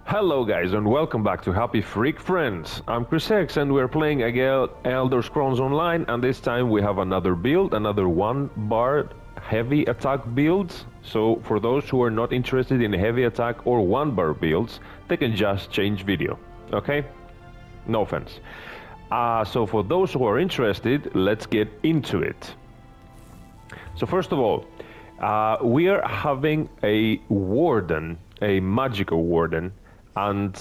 Hello guys and welcome back to Happy Freak Friends. I'm Chris X and we're playing again Elder Scrolls Online, and this time we have another build, another one bar heavy attack build. So for those who are not interested in heavy attack or one bar builds, they can just change video, okay? No offense. So for those who are interested, let's get into it. So first of all, we are having a warden, a magical warden. And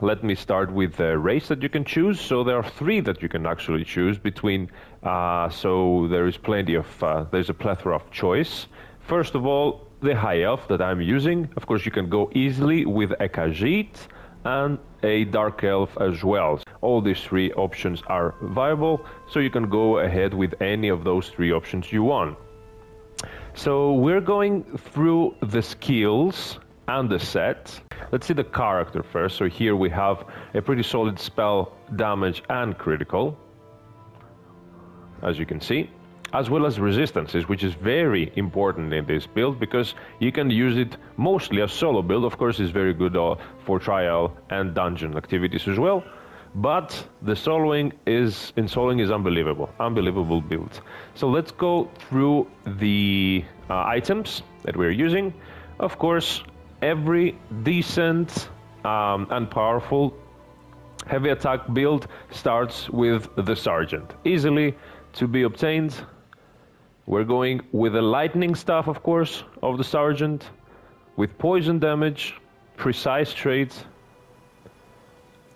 let me start with the race that you can choose. So there are three that you can actually choose between. So there is plenty of, there's a plethora of choice. First of all, the high elf that I'm using. Of course, you can go easily with a Khajiit and a dark elf as well. All these three options are viable, so you can go ahead with any of those three options you want. So we're going through the skills and the set. Let's see the character first. So here we have a pretty solid spell, damage and critical, as you can see, as well as resistances, which is very important in this build because you can use it mostly as solo build. Of course, it's very good for trial and dungeon activities as well, but the soloing is unbelievable build. So let's go through the items that we're using. Of course, every decent and powerful heavy attack build starts with the sergeant, easily to be obtained. We're going with the lightning staff, of course, of the sergeant, with poison damage, precise traits,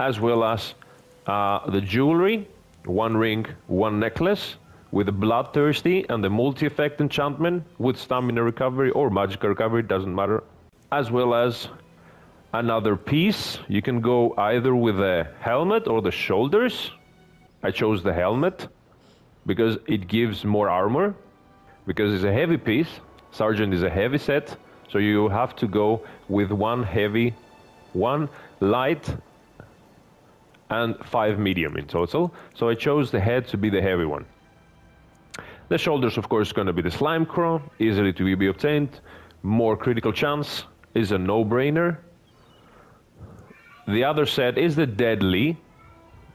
as well as the jewelry, one ring, one necklace, with the bloodthirsty and the multi-effect enchantment with stamina recovery or magic recovery, doesn't matter, as well as another piece. You can go either with the helmet or the shoulders. I chose the helmet because it gives more armor, because it's a heavy piece. Sergeant is a heavy set, so you have to go with one heavy, one light, and 5 medium in total. So I chose the head to be the heavy one. The shoulders, of course, is going to be the slime crow, easily to be obtained, more critical chance, is a no-brainer. The other set is the deadly.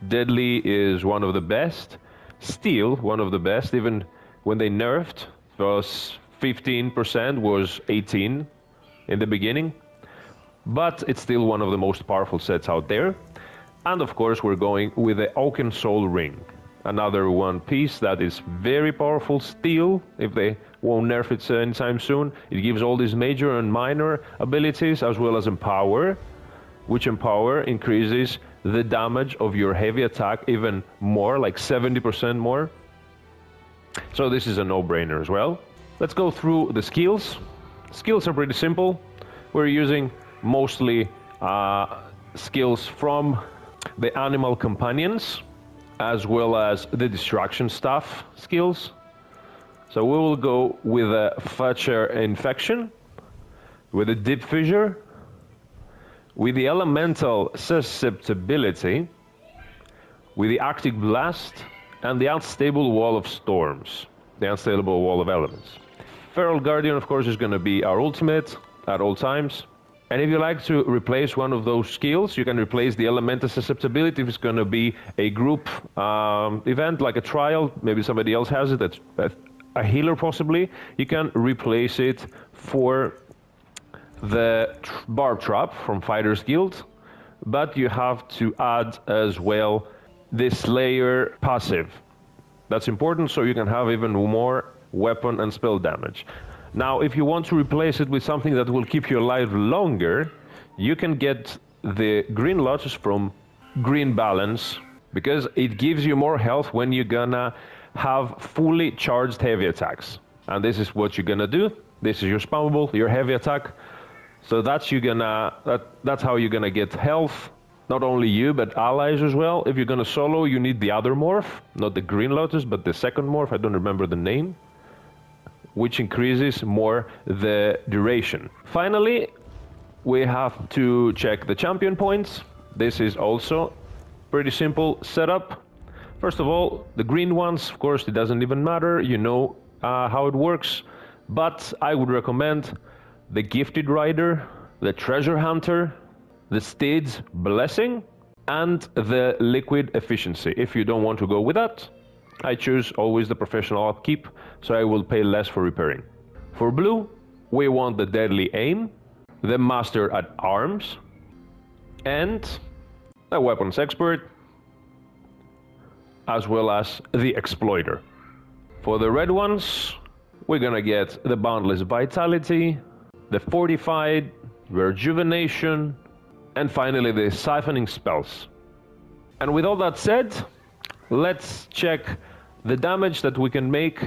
Deadly is one of the best. Steel, one of the best. Even when they nerfed, it was 15%, was 18 in the beginning. But it's still one of the most powerful sets out there. And of course, we're going with the Oakensoul ring. Another one piece that is very powerful still, if they won't nerf it anytime soon. It gives all these major and minor abilities as well as empower, which empower increases the damage of your heavy attack even more, like 70% more. So this is a no-brainer as well. Let's go through the skills. Skills are pretty simple. We're using mostly skills from the animal companions, as well as the distraction staff skills. So we will go with a Fetcher Infection, with a Deep Fissure, with the Elemental Susceptibility, with the Arctic Blast, and the Unstable Wall of Storms, the Unstable Wall of Elements. Feral Guardian, of course, is going to be our ultimate at all times. And if you like to replace one of those skills, you can replace the Elemental Susceptibility if it's going to be a group event, like a trial. Maybe somebody else has it, that's a healer possibly. You can replace it for the Barb Trap from Fighters Guild, but you have to add as well the Slayer passive. That's important, so you can have even more weapon and spell damage. Now, if you want to replace it with something that will keep you alive longer, you can get the Green Lotus from Green Balance, because it gives you more health when you're gonna have fully charged heavy attacks. And this is what you're gonna do. This is your spammable, your heavy attack. So that's how you're gonna get health, not only you, but allies as well. If you're gonna solo, you need the other morph, not the Green Lotus, but the second morph, I don't remember the name, which increases more the duration. Finally, we have to check the champion points. This is also pretty simple setup. First of all, the green ones, of course, it doesn't even matter. You know how it works. But I would recommend the Gifted Rider, the Treasure Hunter, the Steed's Blessing, and the Liquid Efficiency. If you don't want to go with that, I choose always the Professional Upkeep, so I will pay less for repairing. For blue, we want the Deadly Aim, the Master at Arms, and the Weapons Expert, as well as the Exploiter. For the red ones, we're gonna get the Boundless Vitality, the Fortified, Rejuvenation, and finally the Siphoning Spells. And with all that said, let's check the damage that we can make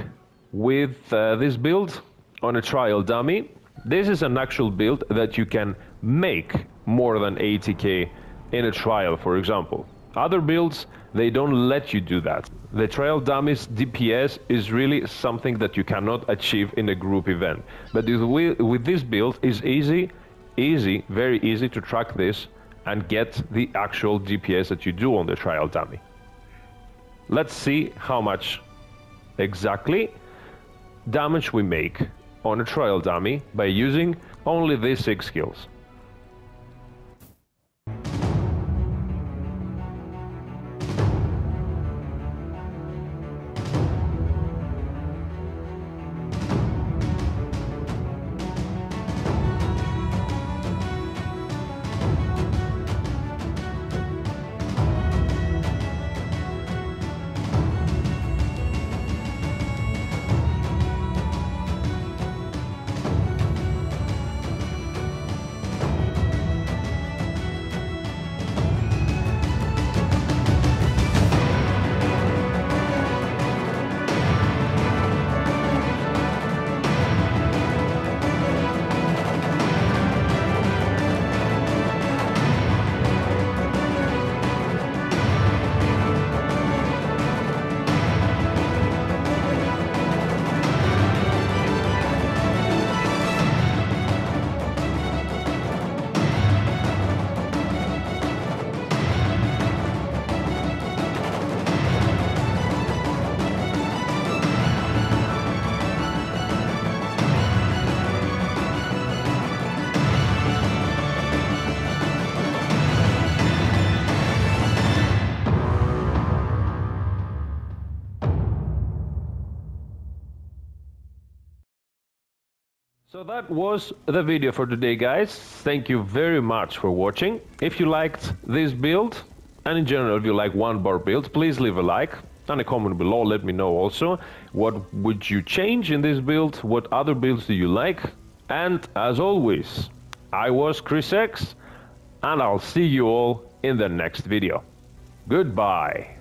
with this build on a trial dummy. This is an actual build that you can make more than 80k in a trial, for example. Other builds, they don't let you do that. The trial dummy's DPS is really something that you cannot achieve in a group event. But with this build, it's easy, very easy to track this and get the actual DPS that you do on the trial dummy. Let's see how much exactly damage we make on a trial dummy by using only these 6 skills. So that was the video for today, guys. Thank you very much for watching. If you liked this build, and in general if you like one bar build, please leave a like and a comment below. Let me know also what would you change in this build, what other builds do you like. And as always, I was Chris X, and I'll see you all in the next video. Goodbye.